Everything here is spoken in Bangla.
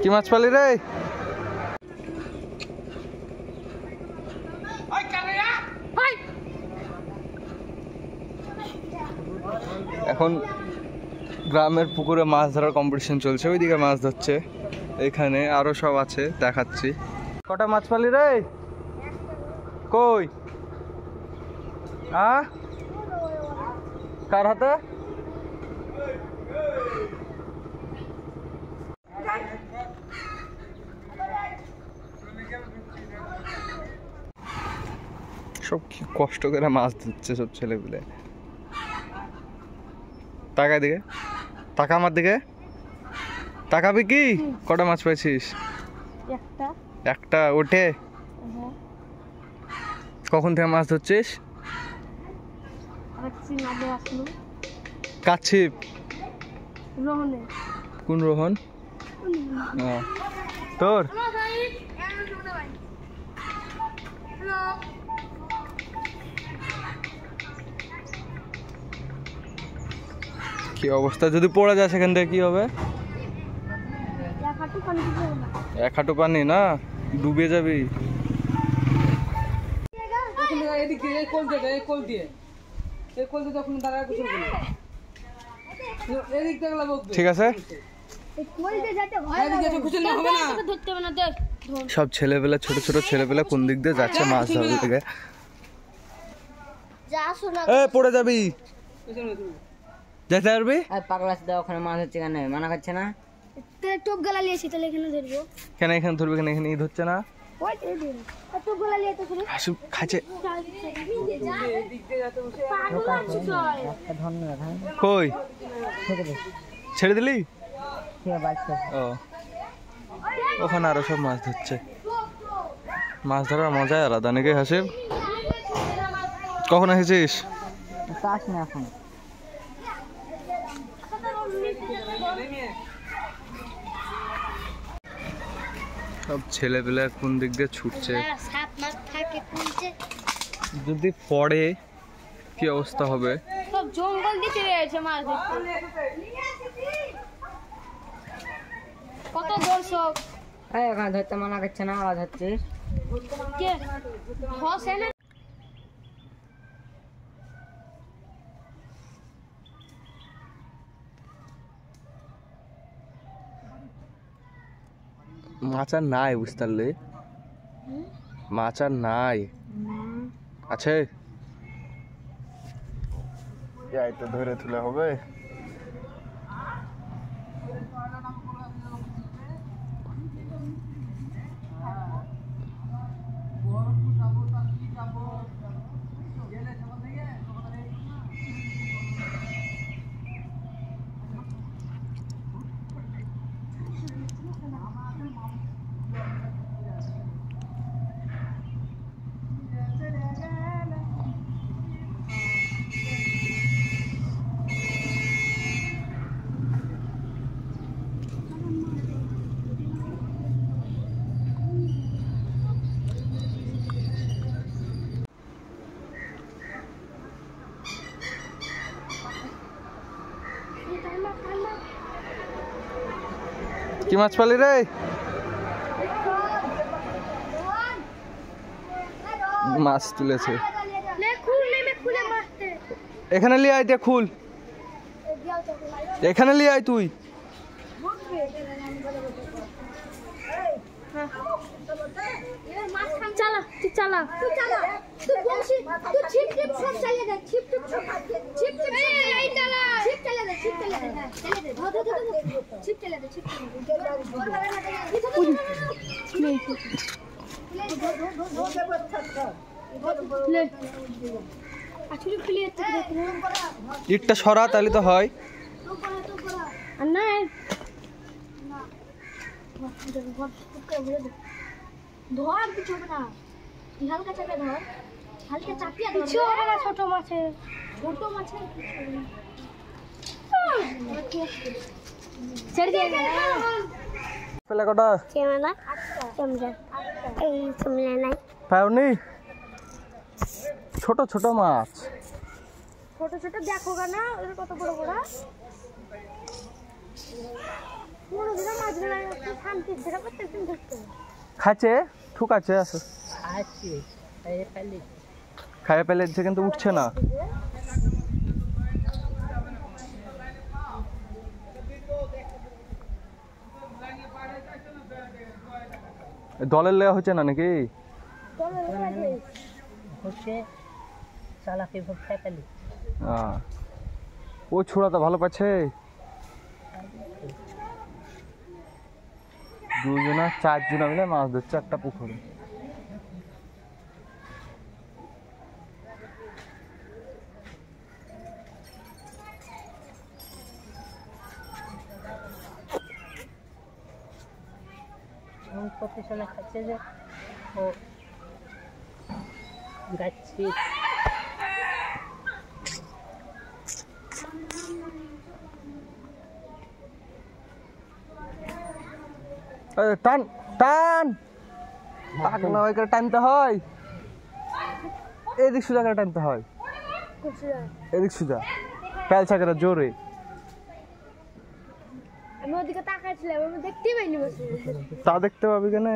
কি মাছ পালি রে? এখন গ্রামের পুকুরে মাছ ধরার কম্পিটিশন চলছে, ওইদিকে মাছ ধরছে, এখানে আরো সব আছে দেখাচ্ছি। কটা মাছ পালি রে? কই? কার হাতে? সব কি কষ্ট করে মাছ ধরছে সব ছেলেগুলো। টাকা দিকে, টাকা আমার দিকে তাকাবি কি? কটা মাছ পাইছিস? একটা। ওঠে কখন থেকে মাছ ধরছিস? কাছিপ। কোন রোহন? তোর কি অবস্থা? যদি পড়ে যায় সেখান থেকে কি হবে? এক হাঁটু পানি না, ডুবে যাবি। ঠিক আছে, সব ছেলেবেলা, ছোট ছোট ছেলেবেলা কোন দিক দিয়ে যাচ্ছে মাছ ধরার দিকে। পড়ে যাবি, যেতে পারবি? পাগলা ওখানে মাছ হচ্ছে কেন? মানা করছে না? টোপ গলা লিয়েছি, তাহলে এখানে ধরবো কেন? এখানে ধরবি কেন? এখানে ধরছে না, খাচ্ছে। কই ছেড়ে দিলি? ওখানে আরো সব মাছ ধরছে। মাছ ধরার মজাই আলাদা নাকি হাসিব? কখন এসেছিস? এখন সব ছেলেপেলে কোন দিক দিয়ে ছুটছে, যদি পড়ে কি অবস্থা হবে? সব জঙ্গল দিয়ে চলে যাচ্ছে মাছ ধরতে। কত দর্শক এখানে ধরতে মানা করছে না, আওয়াজ হচ্ছে কে হসে না? মাছ আর নাই, বুঝতে পারলি? মাছ আর নাই, আছে তো ধরে তুলে হবে। কি মাছ পালি রে? মাছ তুলেছে, এখানে লিয়ে আয়, খুল, এখানে লিয়ে আয় তুই। চালা তুই, চালা তুই, চালা তুই, বলছি তুই ছিপ ছিপ সব চালিয়ে দে, ছিপ ছিপ সব ছিপ ছিপ এই চালা, ছিপ চালিয়ে দে, ছিপ চালিয়ে দে, চালিয়ে দে, ধর ধর ধর, ছিপ চালিয়ে দে, ছিপ চালিয়ে দে, লে আছুরি প্লেট থেকে ইটটা সরা, তাহলে তো হয়। আর না ধর, কিছু হবে না, হালকা চাপে ধর, হালকা চাপিয়ে ধর, কিছু হবে না। ছোট মাছে, ছোট মাছে ছেড়ে দিয়ে পেলে কটা? চেমনা চেমনা এই চেমনা নাই, পাওনি? ছোট ছোট মাছ, ছোট ছোট দেখো না, কত বড় বড়। শান্তি ছেড়ে প্রত্যেকদিন ধরতে খাচ্ছে ঠুক আছে আছে আছি খালি খাইয়ে পেলেছে কিন্তু উঠছে না। দলের লেয়া হচ্ছে না নাকি? হচ্ছে চালাকি ভোগ খাইলি ও ছোড়া তো ভালো পাচ্ছে। দুজনা 4 জনা মিলে মাছ ধরছে একটা পুকুরে। প্রফেশনাল খাচ্ছে যে ও গাছি টান টান পাকনা ওই করে টানতে হয়, এদিক সোজা করে টানতে হয়, এদিক সোজা পেলছা করে জোরে। আমি ওদিকে তাকাইছিলাম, আমি দেখতেই পাইনি বসে। তা দেখতে পাবি কেন?